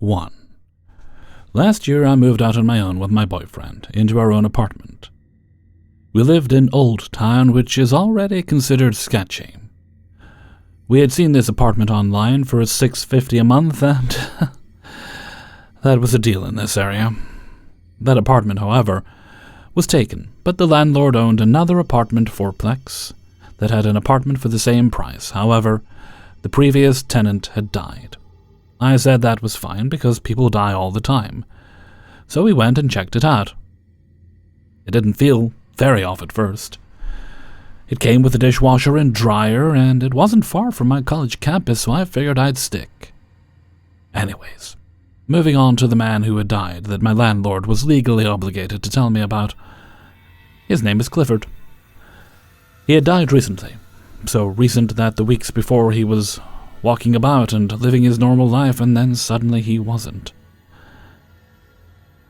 1. Last year I moved out on my own with my boyfriend, into our own apartment. We lived in Old Town, which is already considered sketchy. We had seen this apartment online for $650 a month, and that was a deal in this area. That apartment, however, was taken, but the landlord owned another apartment fourplex that had an apartment for the same price. However, the previous tenant had died. I said that was fine because people die all the time. So we went and checked it out. It didn't feel very off at first. It came with a dishwasher and dryer, and it wasn't far from my college campus, so I figured I'd stick. Anyways, moving on to the man who had died that my landlord was legally obligated to tell me about. His name is Clifford. He had died recently, so recent that the weeks before he was walking about and living his normal life, and then suddenly he wasn't.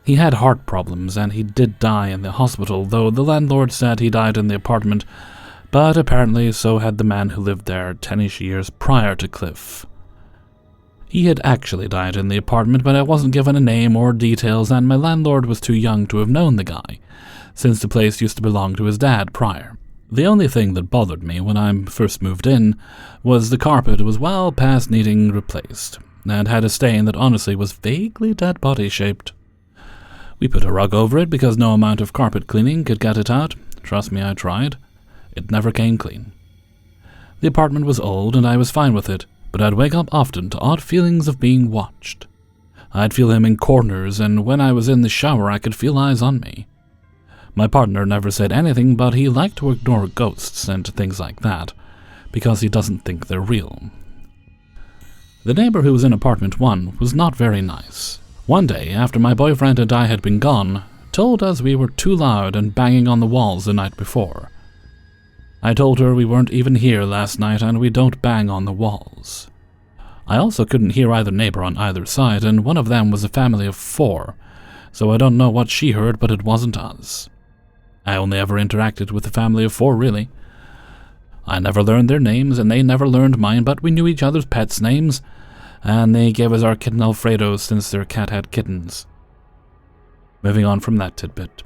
He had heart problems, and he did die in the hospital, though the landlord said he died in the apartment, but apparently so had the man who lived there 10-ish years prior to Cliff. He had actually died in the apartment, but I wasn't given a name or details, and my landlord was too young to have known the guy, since the place used to belong to his dad prior. The only thing that bothered me when I first moved in was the carpet was well past needing replaced, and had a stain that honestly was vaguely dead body shaped. We put a rug over it because no amount of carpet cleaning could get it out. Trust me, I tried. It never came clean. The apartment was old and I was fine with it, but I'd wake up often to odd feelings of being watched. I'd feel him in corners, and when I was in the shower I could feel eyes on me. My partner never said anything, but he liked to ignore ghosts and things like that, because he doesn't think they're real. The neighbor who was in apartment 1 was not very nice. One day, after my boyfriend and I had been gone, told us we were too loud and banging on the walls the night before. I told her we weren't even here last night and we don't bang on the walls. I also couldn't hear either neighbor on either side, and one of them was a family of 4, so I don't know what she heard, but it wasn't us. I only ever interacted with a family of 4, really. I never learned their names, and they never learned mine, but we knew each other's pets' names, and they gave us our kitten Alfredo since their cat had kittens. Moving on from that tidbit.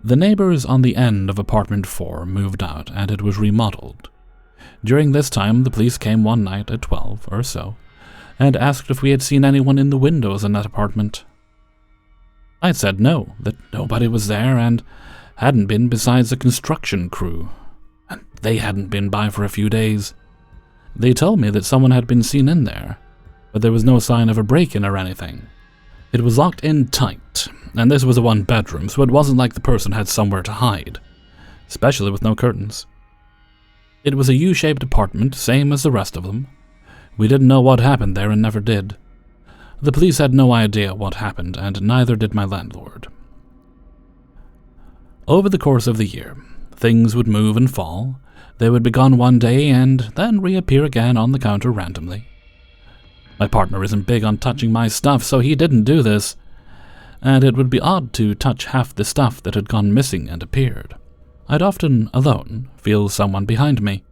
The neighbors on the end of apartment 4 moved out, and it was remodeled. During this time, the police came one night at 12 or so, and asked if we had seen anyone in the windows in that apartment. I'd said no, that nobody was there, and hadn't been besides a construction crew, and they hadn't been by for a few days. They told me that someone had been seen in there, but there was no sign of a break-in or anything. It was locked in tight, and this was a one-bedroom, so it wasn't like the person had somewhere to hide, especially with no curtains. It was a U-shaped apartment, same as the rest of them. We didn't know what happened there and never did. The police had no idea what happened, and neither did my landlord. Over the course of the year, things would move and fall. They would be gone one day and then reappear again on the counter randomly. My partner isn't big on touching my stuff, so he didn't do this, and it would be odd to touch half the stuff that had gone missing and appeared. I'd often, alone, feel someone behind me.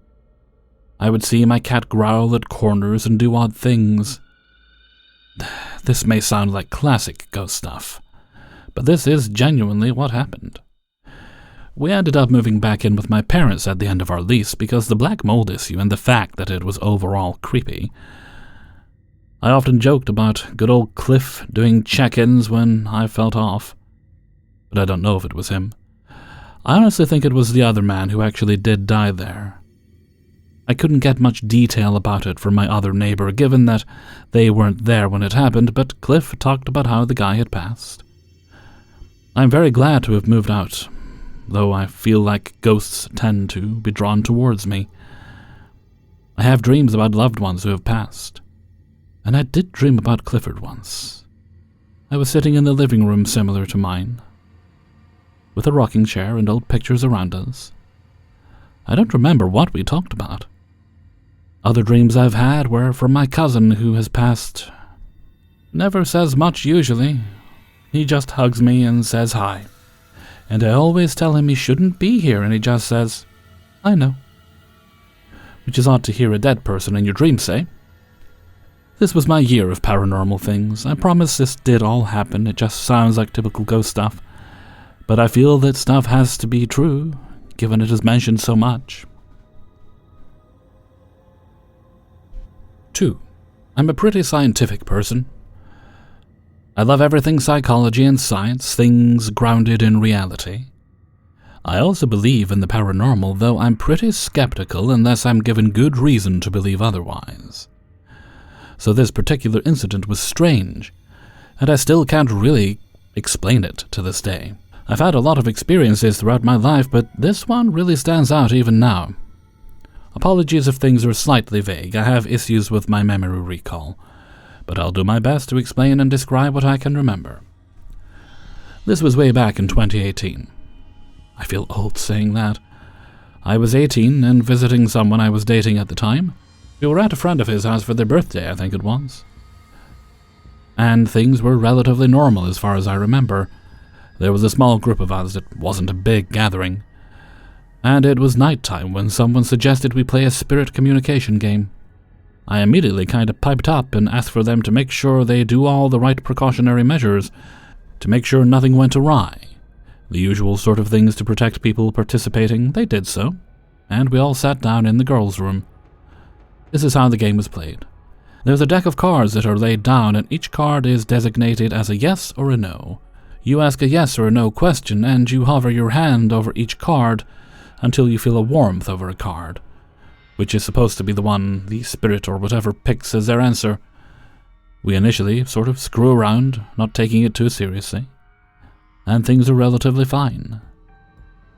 I would see my cat growl at corners and do odd things. This may sound like classic ghost stuff, but this is genuinely what happened. We ended up moving back in with my parents at the end of our lease because the black mold issue and the fact that it was overall creepy. I often joked about good old Cliff doing check-ins when I felt off, but I don't know if it was him. I honestly think it was the other man who actually did die there. I couldn't get much detail about it from my other neighbor, given that they weren't there when it happened, but Cliff talked about how the guy had passed. I'm very glad to have moved out, though I feel like ghosts tend to be drawn towards me. I have dreams about loved ones who have passed, and I did dream about Clifford once. I was sitting in the living room similar to mine, with a rocking chair and old pictures around us. I don't remember what we talked about. Other dreams I've had were from my cousin who has passed. Never says much usually. He just hugs me and says hi. And I always tell him he shouldn't be here, and he just says, I know. Which is odd to hear a dead person in your dreams say. This was my year of paranormal things. I promise this did all happen. It just sounds like typical ghost stuff. But I feel that stuff has to be true, given it is mentioned so much. 2. I'm a pretty scientific person. I love everything psychology and science, things grounded in reality. I also believe in the paranormal, though I'm pretty skeptical unless I'm given good reason to believe otherwise. So this particular incident was strange, and I still can't really explain it to this day. I've had a lot of experiences throughout my life, but this one really stands out even now. Apologies if things are slightly vague. I have issues with my memory recall, but I'll do my best to explain and describe what I can remember. This was way back in 2018. I feel old saying that. I was 18 and visiting someone I was dating at the time. We were at a friend of his house for their birthday, I think it was. And things were relatively normal as far as I remember. There was a small group of us. It wasn't a big gathering. And it was nighttime when someone suggested we play a spirit communication game. I immediately kind of piped up and asked for them to make sure they do all the right precautionary measures to make sure nothing went awry. The usual sort of things to protect people participating. They did so, and we all sat down in the girls' room. This is how the game was played. There's a deck of cards that are laid down, and each card is designated as a yes or a no. You ask a yes or a no question, and you hover your hand over each card until you feel a warmth over a card, which is supposed to be the one the spirit or whatever picks as their answer. We initially sort of screw around, not taking it too seriously, and things are relatively fine.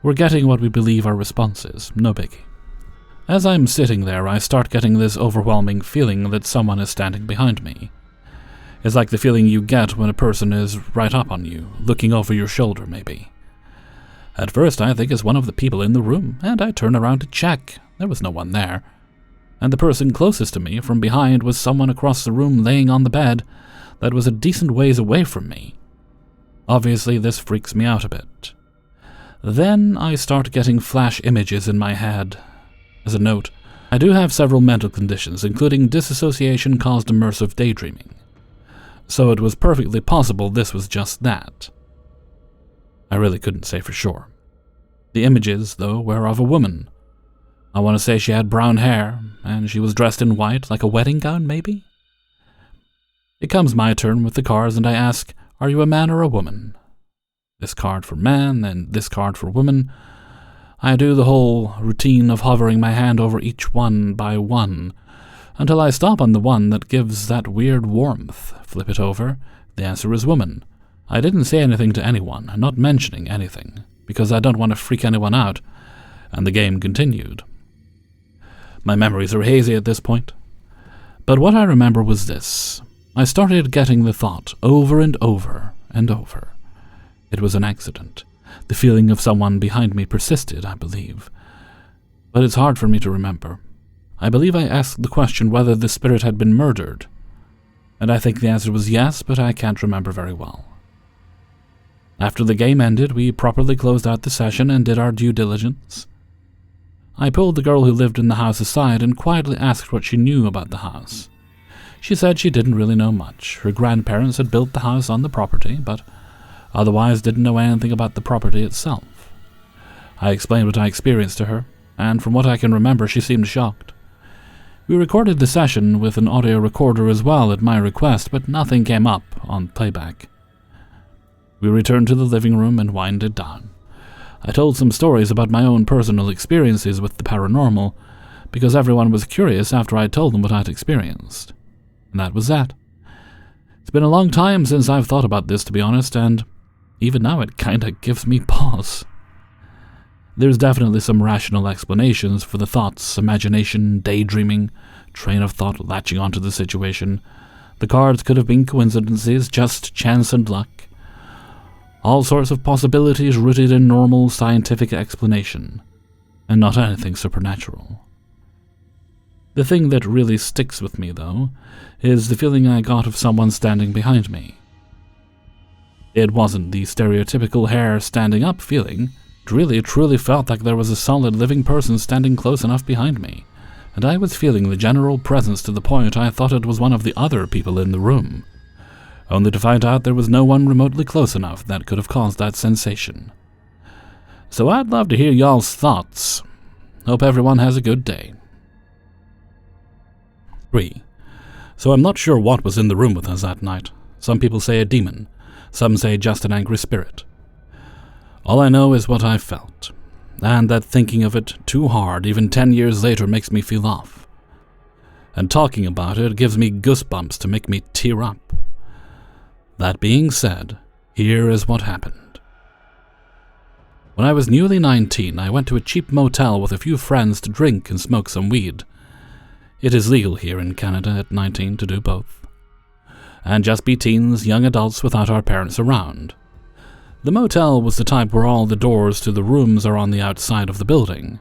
We're getting what we believe our response is, no biggie. As I'm sitting there, I start getting this overwhelming feeling that someone is standing behind me. It's like the feeling you get when a person is right up on you, looking over your shoulder maybe. At first I think it's one of the people in the room, and I turn around to check. There was no one there. And the person closest to me from behind was someone across the room laying on the bed that was a decent ways away from me. Obviously this freaks me out a bit. Then I start getting flash images in my head. As a note, I do have several mental conditions, including disassociation-caused immersive daydreaming. So it was perfectly possible this was just that. I really couldn't say for sure. The images, though, were of a woman. I want to say she had brown hair, and she was dressed in white, like a wedding gown, maybe? It comes my turn with the cards, and I ask, are you a man or a woman? This card for man, and this card for woman. I do the whole routine of hovering my hand over each one by one, until I stop on the one that gives that weird warmth. Flip it over. The answer is woman. I didn't say anything to anyone, not mentioning anything, because I don't want to freak anyone out, and the game continued. My memories are hazy at this point, but what I remember was this. I started getting the thought over and over and over. It was an accident. The feeling of someone behind me persisted, I believe, but it's hard for me to remember. I believe I asked the question whether the spirit had been murdered, and I think the answer was yes, but I can't remember very well. After the game ended, we properly closed out the session and did our due diligence. I pulled the girl who lived in the house aside and quietly asked what she knew about the house. She said she didn't really know much. Her grandparents had built the house on the property, but otherwise didn't know anything about the property itself. I explained what I experienced to her, and from what I can remember, she seemed shocked. We recorded the session with an audio recorder as well at my request, but nothing came up on playback. We returned to the living room and winded down. I told some stories about my own personal experiences with the paranormal, because everyone was curious after I told them what I'd experienced. And that was that. It's been a long time since I've thought about this, to be honest, and even now it kinda gives me pause. There's definitely some rational explanations for the thoughts, imagination, daydreaming, train of thought latching onto the situation. The cards could have been coincidences, just chance and luck. All sorts of possibilities rooted in normal scientific explanation, and not anything supernatural. The thing that really sticks with me, though, is the feeling I got of someone standing behind me. It wasn't the stereotypical hair standing up feeling. It really truly felt like there was a solid living person standing close enough behind me, and I was feeling the general presence to the point I thought it was one of the other people in the room, only to find out there was no one remotely close enough that could have caused that sensation. So I'd love to hear y'all's thoughts. Hope everyone has a good day. 3. So I'm not sure what was in the room with us that night. Some people say a demon, some say just an angry spirit. All I know is what I felt, and that thinking of it too hard even 10 years later makes me feel off. And talking about it gives me goosebumps to make me tear up. That being said, here is what happened. When I was newly 19, I went to a cheap motel with a few friends to drink and smoke some weed. It is legal here in Canada at 19 to do both. And just be teens, young adults without our parents around. The motel was the type where all the doors to the rooms are on the outside of the building,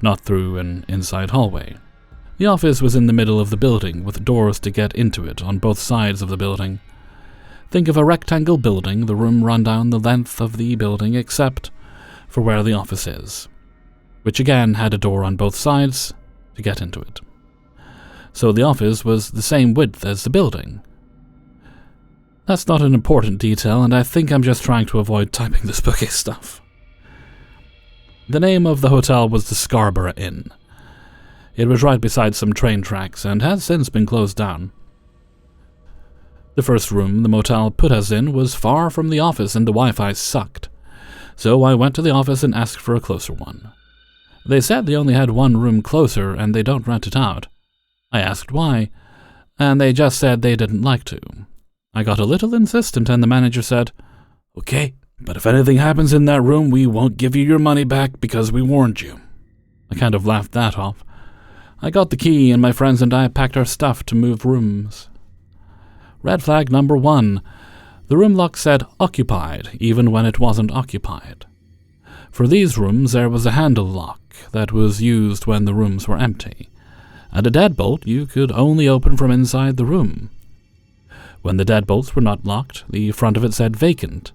not through an inside hallway. The office was in the middle of the building, with doors to get into it on both sides of the building. Think of a rectangle building, the room run down the length of the building except for where the office is, which again had a door on both sides to get into it. So the office was the same width as the building. That's not an important detail, and I think I'm just trying to avoid typing the spooky stuff. The name of the hotel was the Scarborough Inn. It was right beside some train tracks and has since been closed down. The first room the motel put us in was far from the office and the Wi-Fi sucked, so I went to the office and asked for a closer one. They said they only had one room closer and they don't rent it out. I asked why, and they just said they didn't like to. I got a little insistent and the manager said, "Okay, but if anything happens in that room, we won't give you your money back because we warned you." I kind of laughed that off. I got the key and my friends and I packed our stuff to move rooms. Red flag number 1. The room lock said occupied, even when it wasn't occupied. For these rooms there was a handle lock that was used when the rooms were empty, and a deadbolt you could only open from inside the room. When the deadbolts were not locked, the front of it said vacant,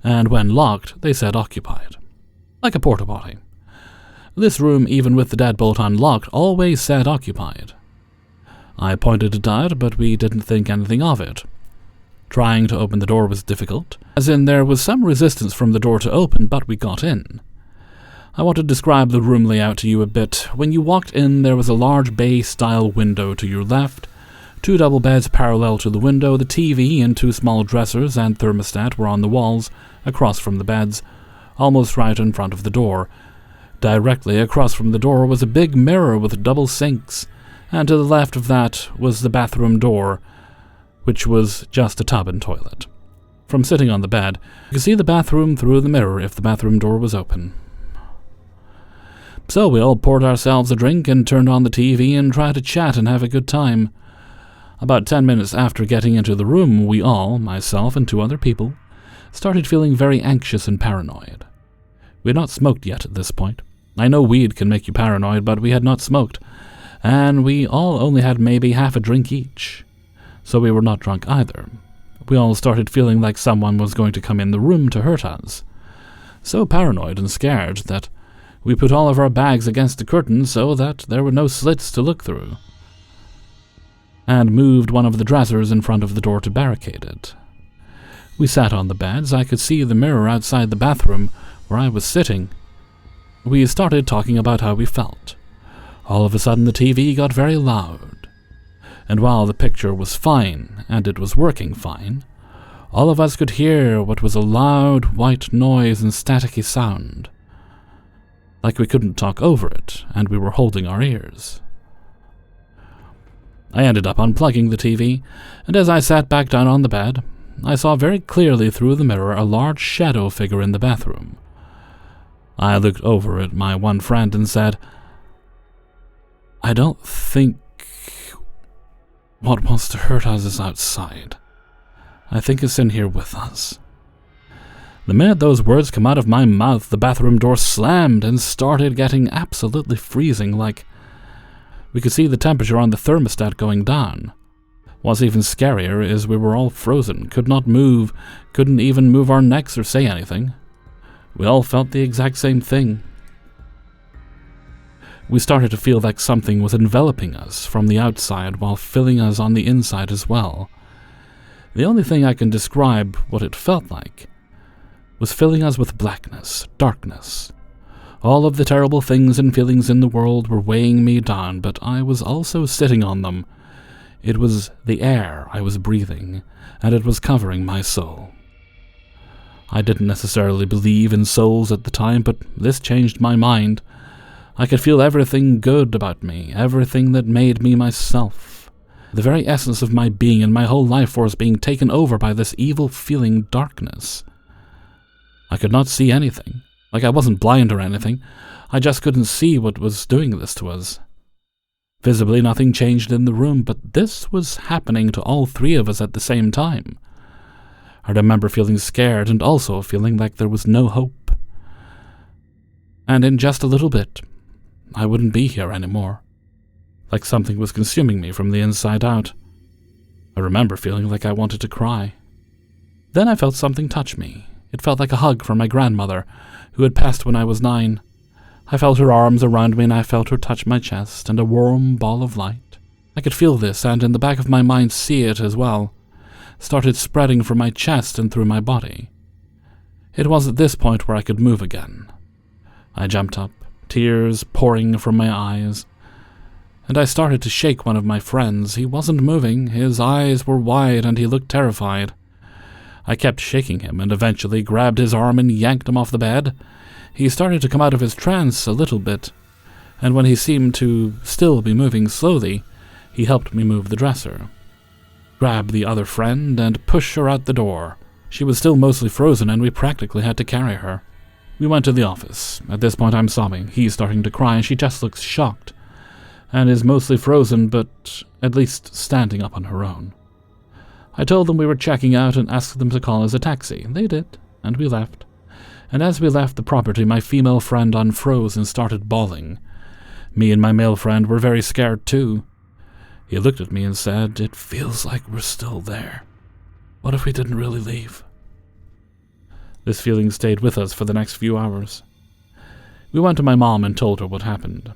and when locked, they said occupied. Like a porta-potty. This room, even with the deadbolt unlocked, always said occupied. I pointed it out, but we didn't think anything of it. Trying to open the door was difficult, as in there was some resistance from the door to open, but we got in. I want to describe the room layout to you a bit. When you walked in, there was a large bay-style window to your left, 2 double beds parallel to the window, the TV and 2 small dressers and thermostat were on the walls, across from the beds, almost right in front of the door. Directly across from the door was a big mirror with double sinks, and to the left of that was the bathroom door, which was just a tub and toilet. From sitting on the bed, you could see the bathroom through the mirror if the bathroom door was open. So we all poured ourselves a drink and turned on the TV and tried to chat and have a good time. About 10 minutes after getting into the room, we all, myself and 2 other people, started feeling very anxious and paranoid. We had not smoked yet at this point. I know weed can make you paranoid, but we had not smoked, and we all only had maybe half a drink each. So we were not drunk either. We all started feeling like someone was going to come in the room to hurt us. So paranoid and scared that we put all of our bags against the curtain so that there were no slits to look through, and moved one of the dressers in front of the door to barricade it. We sat on the beds. I could see the mirror outside the bathroom where I was sitting. We started talking about how we felt. All of a sudden the TV got very loud, and while the picture was fine, and it was working fine, all of us could hear what was a loud white noise and staticky sound, like we couldn't talk over it, and we were holding our ears. I ended up unplugging the TV, and as I sat back down on the bed, I saw very clearly through the mirror a large shadow figure in the bathroom. I looked over at my one friend and said, "I don't think what wants to hurt us is outside. I think it's in here with us." The minute those words come out of my mouth, the bathroom door slammed and started getting absolutely freezing, like we could see the temperature on the thermostat going down. What's even scarier is we were all frozen, could not move, couldn't even move our necks or say anything. We all felt the exact same thing. We started to feel like something was enveloping us from the outside while filling us on the inside as well. The only thing I can describe what it felt like was filling us with blackness, darkness. All of the terrible things and feelings in the world were weighing me down, but I was also sitting on them. It was the air I was breathing, and it was covering my soul. I didn't necessarily believe in souls at the time, but this changed my mind. I could feel everything good about me, everything that made me myself. The very essence of my being and my whole life force being taken over by this evil-feeling darkness. I could not see anything. Like I wasn't blind or anything. I just couldn't see what was doing this to us. Visibly, nothing changed in the room, but this was happening to all three of us at the same time. I remember feeling scared and also feeling like there was no hope. And in just a little bit, I wouldn't be here anymore. Like something was consuming me from the inside out. I remember feeling like I wanted to cry. Then I felt something touch me. It felt like a hug from my grandmother, who had passed when I was 9. I felt her arms around me and I felt her touch my chest and a warm ball of light. I could feel this and in the back of my mind see it as well. Started spreading from my chest and through my body. It was at this point where I could move again. I jumped up, tears pouring from my eyes, and I started to shake one of my friends. He wasn't moving, his eyes were wide and he looked terrified. I kept shaking him and eventually grabbed his arm and yanked him off the bed. He started to come out of his trance a little bit, and when he seemed to still be moving slowly, he helped me move the dresser, grab the other friend, and push her out the door. She was still mostly frozen and we practically had to carry her. We went to the office. At this point I'm sobbing. He's starting to cry and she just looks shocked, and is mostly frozen but at least standing up on her own. I told them we were checking out and asked them to call us a taxi. They did, and we left. And as we left the property, my female friend unfroze and started bawling. Me and my male friend were very scared too. He looked at me and said, "It feels like we're still there. What if we didn't really leave?" This feeling stayed with us for the next few hours. We went to my mom and told her what happened.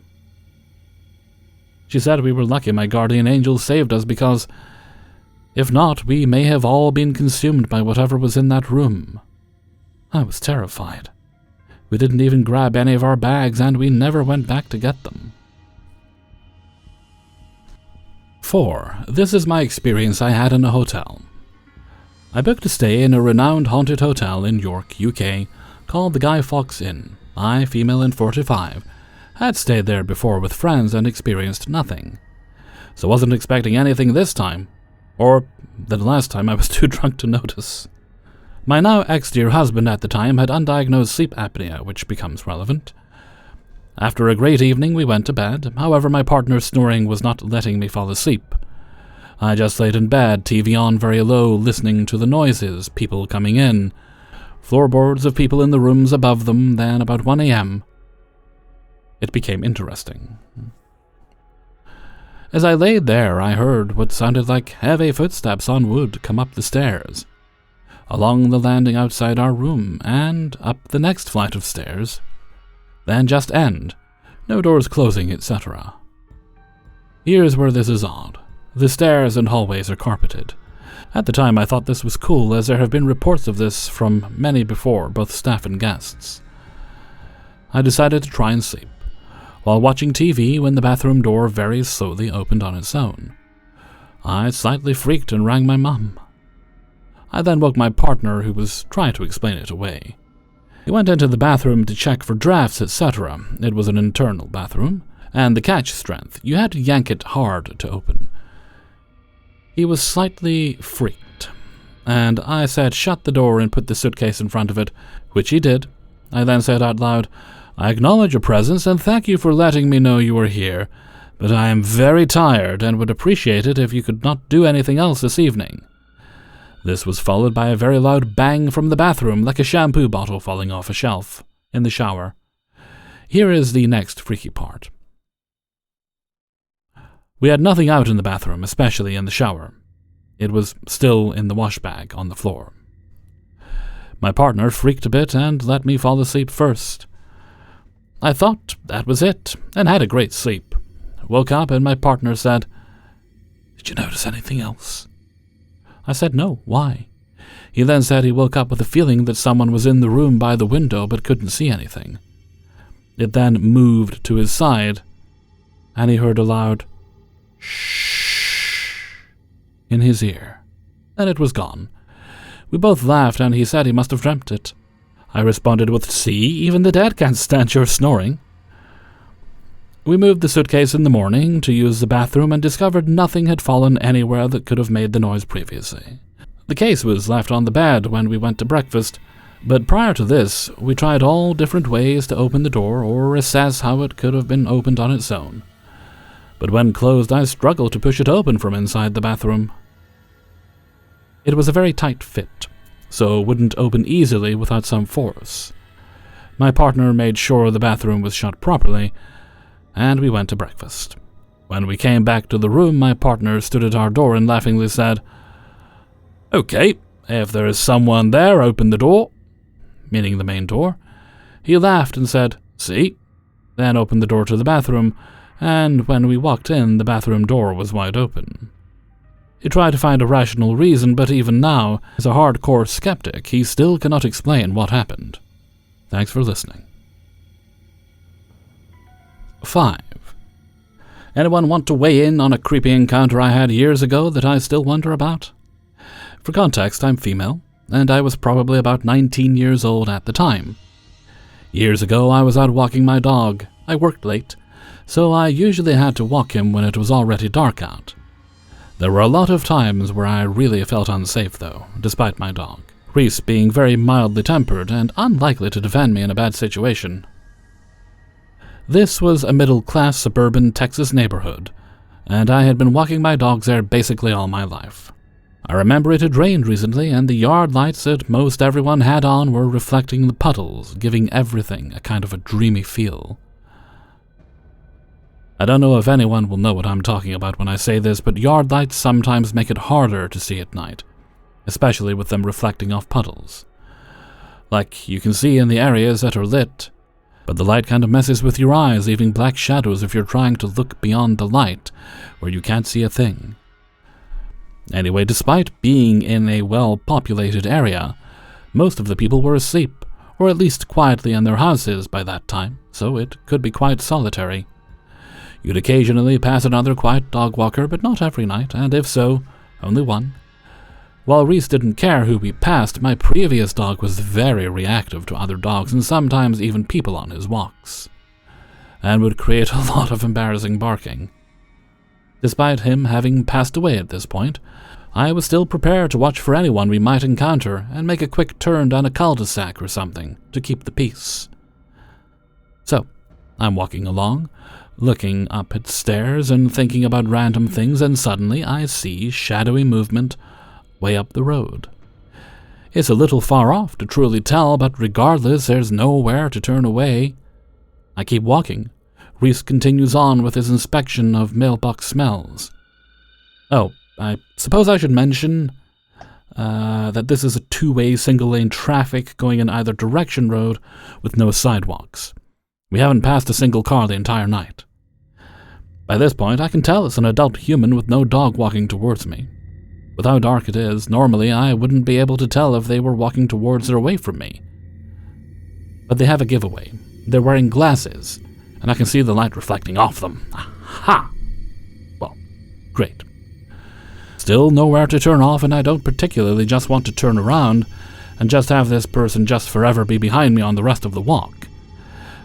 She said we were lucky my guardian angel saved us because, if not, we may have all been consumed by whatever was in that room. I was terrified. We didn't even grab any of our bags, and we never went back to get them. 4. This is my experience I had in a hotel. I booked a stay in a renowned haunted hotel in York, UK, called the Guy Fawkes Inn. I, female and 45, had stayed there before with friends and experienced nothing, so wasn't expecting anything this time. Or the last time I was too drunk to notice. My now ex-dear husband at the time had undiagnosed sleep apnea, which becomes relevant. After a great evening, we went to bed. However, my partner's snoring was not letting me fall asleep. I just laid in bed, TV on very low, listening to the noises, people coming in, floorboards of people in the rooms above them. Then, about 1 a.m., it became interesting. As I laid there, I heard what sounded like heavy footsteps on wood come up the stairs, along the landing outside our room, and up the next flight of stairs, then just end, no doors closing, etc. Here's where this is odd. The stairs and hallways are carpeted. At the time I thought this was cool, as there have been reports of this from many before, both staff and guests. I decided to try and sleep, while watching TV when the bathroom door very slowly opened on its own. I slightly freaked and rang my mum. I then woke my partner, who was trying to explain it away. He went into the bathroom to check for drafts, etc. It was an internal bathroom, and the catch strength, you had to yank it hard to open. He was slightly freaked, and I said, "Shut the door and put the suitcase in front of it," which he did. I then said out loud, "I acknowledge your presence and thank you for letting me know you were here, but I am very tired and would appreciate it if you could not do anything else this evening." This was followed by a very loud bang from the bathroom, like a shampoo bottle falling off a shelf in the shower. Here is the next freaky part. We had nothing out in the bathroom, especially in the shower. It was still in the wash bag on the floor. My partner freaked a bit and let me fall asleep first. I thought that was it, and had a great sleep. Woke up and my partner said, "Did you notice anything else?" I said no, why? He then said he woke up with a feeling that someone was in the room by the window but couldn't see anything. It then moved to his side, and he heard a loud shh in his ear. Then it was gone. We both laughed, and he said he must have dreamt it. I responded with, "See, even the dead can't stand your snoring." We moved the suitcase in the morning to use the bathroom and discovered nothing had fallen anywhere that could have made the noise previously. The case was left on the bed when we went to breakfast, but prior to this, we tried all different ways to open the door or assess how it could have been opened on its own. But when closed, I struggled to push it open from inside the bathroom. It was a very tight fit, so it wouldn't open easily without some force. My partner made sure the bathroom was shut properly, and we went to breakfast. When we came back to the room, my partner stood at our door and laughingly said, "Okay, if there is someone there, open the door," meaning the main door. He laughed and said, "See?" then opened the door to the bathroom, and when we walked in, the bathroom door was wide open. He tried to find a rational reason, but even now, as a hardcore skeptic, he still cannot explain what happened. Thanks for listening. 5. Anyone want to weigh in on a creepy encounter I had years ago that I still wonder about? For context, I'm female, and I was probably about 19 years old at the time. Years ago, I was out walking my dog. I worked late, so I usually had to walk him when it was already dark out. There were a lot of times where I really felt unsafe, though, despite my dog, Reese being very mildly tempered and unlikely to defend me in a bad situation. This was a middle-class suburban Texas neighborhood, and I had been walking my dogs there basically all my life. I remember it had rained recently, and the yard lights that most everyone had on were reflecting the puddles, giving everything a kind of a dreamy feel. I don't know if anyone will know what I'm talking about when I say this, but yard lights sometimes make it harder to see at night, especially with them reflecting off puddles. Like you can see in the areas that are lit, but the light kind of messes with your eyes, leaving black shadows if you're trying to look beyond the light, where you can't see a thing. Anyway, despite being in a well-populated area, most of the people were asleep, or at least quietly in their houses by that time, so it could be quite solitary. You'd occasionally pass another quiet dog walker, but not every night, and if so, only one. While Reese didn't care who we passed, my previous dog was very reactive to other dogs and sometimes even people on his walks, and would create a lot of embarrassing barking. Despite him having passed away at this point, I was still prepared to watch for anyone we might encounter and make a quick turn down a cul-de-sac or something to keep the peace. So, I'm walking along, looking up at stairs and thinking about random things, and suddenly I see shadowy movement way up the road. It's a little far off to truly tell, but regardless, there's nowhere to turn away. I keep walking. Reese continues on with his inspection of mailbox smells. Oh, I suppose I should mention that this is a two-way single-lane traffic going in either direction road with no sidewalks. We haven't passed a single car the entire night. By this point, I can tell it's an adult human with no dog walking towards me. With how dark it is, normally I wouldn't be able to tell if they were walking towards or away from me. But they have a giveaway. They're wearing glasses, and I can see the light reflecting off them. Aha! Well, great. Still nowhere to turn off, and I don't particularly just want to turn around and just have this person just forever be behind me on the rest of the walk.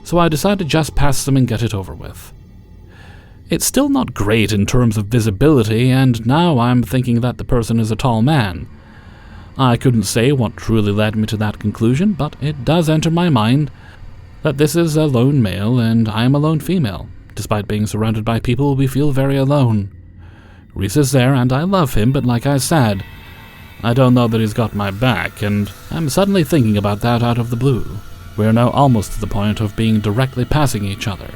So I decide to just pass them and get it over with. It's still not great in terms of visibility, and now I'm thinking that the person is a tall man. I couldn't say what truly led me to that conclusion, but it does enter my mind that this is a lone male and I am a lone female. Despite being surrounded by people, we feel very alone. Reese is there and I love him, but like I said, I don't know that he's got my back, and I'm suddenly thinking about that out of the blue. We are now almost to the point of being directly passing each other.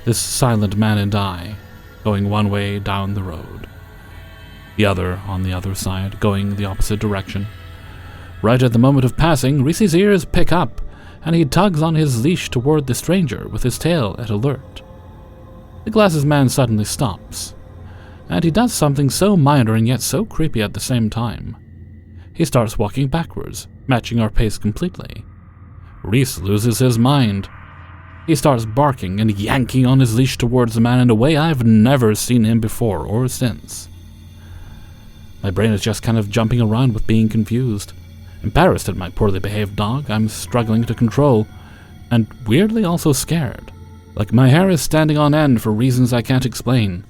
This silent man and I, going one way down the road. The other on the other side, going the opposite direction. Right at the moment of passing, Reese's ears pick up, and he tugs on his leash toward the stranger with his tail at alert. The glasses man suddenly stops, and he does something so minor and yet so creepy at the same time. He starts walking backwards, matching our pace completely. Reese loses his mind. He starts barking and yanking on his leash towards the man in a way I've never seen him before or since. My brain is just kind of jumping around with being confused. Embarrassed at my poorly behaved dog I'm struggling to control, and weirdly also scared. Like my hair is standing on end for reasons I can't explain.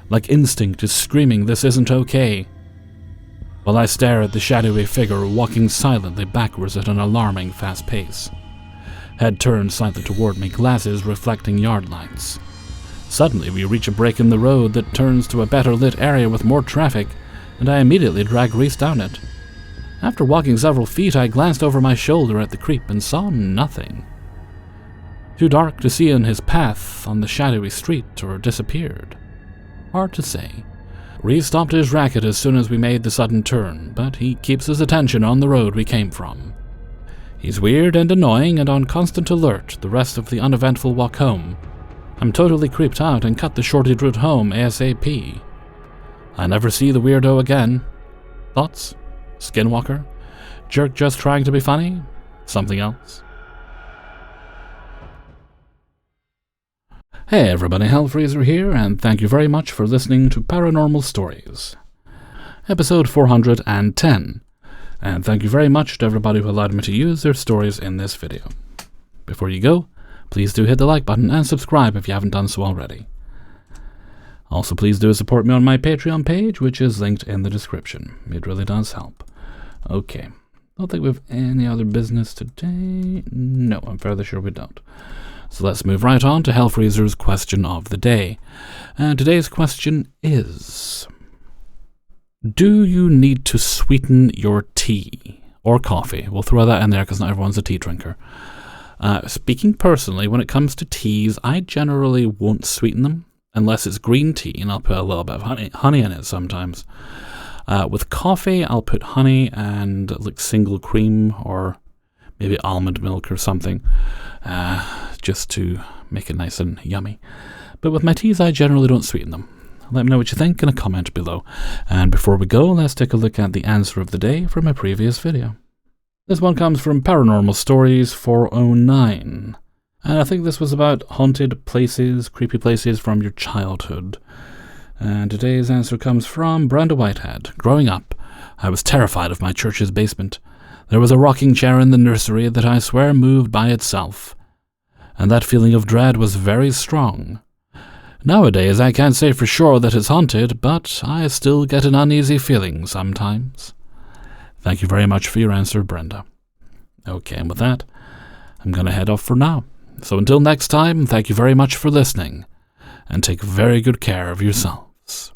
Like instinct is screaming this isn't okay. While I stare at the shadowy figure walking silently backwards at an alarming fast pace. Head turned slightly toward me, glasses reflecting yard lights. Suddenly we reach a break in the road that turns to a better lit area with more traffic, and I immediately drag Reese down it. After walking several feet, I glanced over my shoulder at the creep and saw nothing. Too dark to see in his path on the shadowy street, or disappeared. Hard to say. Reese stopped his racket as soon as we made the sudden turn, but he keeps his attention on the road we came from. He's weird and annoying and on constant alert the rest of the uneventful walk home. I'm totally creeped out and cut the shorted route home ASAP. I never see the weirdo again. Thoughts? Skinwalker? Jerk just trying to be funny? Something else? Hey everybody, Hellfreezer here, and thank you very much for listening to Paranormal Stories, episode 410, and thank you very much to everybody who allowed me to use their stories in this video. Before you go, please do hit the like button and subscribe if you haven't done so already. Also, please do support me on my Patreon page, which is linked in the description. It really does help. Okay, don't think we have any other business today. No, I'm fairly sure we don't. So let's move right on to Hellfreezer's question of the day. And today's question is: do you need to sweeten your tea or coffee? We'll throw that in there because not everyone's a tea drinker. Speaking personally, when it comes to teas, I generally won't sweeten them unless it's green tea, and I'll put a little bit of honey in it sometimes. With coffee, I'll put honey and like single cream or maybe almond milk or something, just to make it nice and yummy. But with my teas, I generally don't sweeten them. Let me know what you think in a comment below. And before we go, let's take a look at the answer of the day from a previous video. This one comes from Paranormal Stories 409. And I think this was about haunted places, creepy places from your childhood. And today's answer comes from Brenda Whitehead. Growing up, I was terrified of my church's basement. There was a rocking chair in the nursery that I swear moved by itself, and that feeling of dread was very strong. Nowadays, I can't say for sure that it's haunted, but I still get an uneasy feeling sometimes. Thank you very much for your answer, Brenda. Okay, and with that, I'm going to head off for now. So until next time, thank you very much for listening, and take very good care of yourselves.